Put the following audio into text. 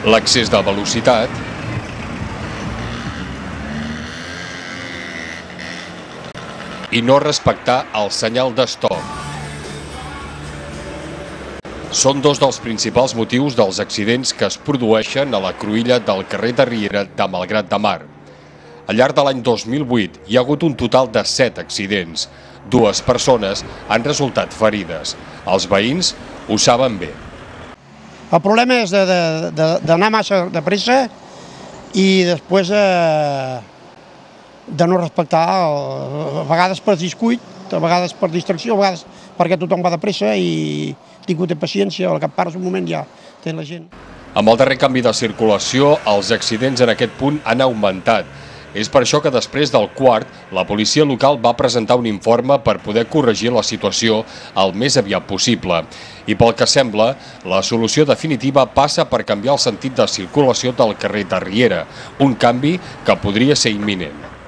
l'excés de velocitat, i no respectar el senyal d'estop. Són dos dels principals motius dels accidents que es produeixen a la cruïlla del carrer de Riera de Malgrat de Mar. Al llarg de l'any 2008 hi ha hagut un total de 7 accidents. 2 persones han resultat ferides. Els veïns ho saben bé. El problema és d'anar massa de pressa i després de no respectar, a vegades per descuit, a vegades per distracció, a vegades perquè tothom va de pressa i ningú té paciència, al cap pares un moment ja té la gent. Amb el darrer canvi de circulació, els accidents en aquest punt han augmentat. És per això que després del quart, la policia local va presentar un informe per poder corregir la situació el més aviat possible. I pel que sembla, la solució definitiva passa per canviar el sentit de circulació del carrer de Riera, un canvi que podria ser imminent.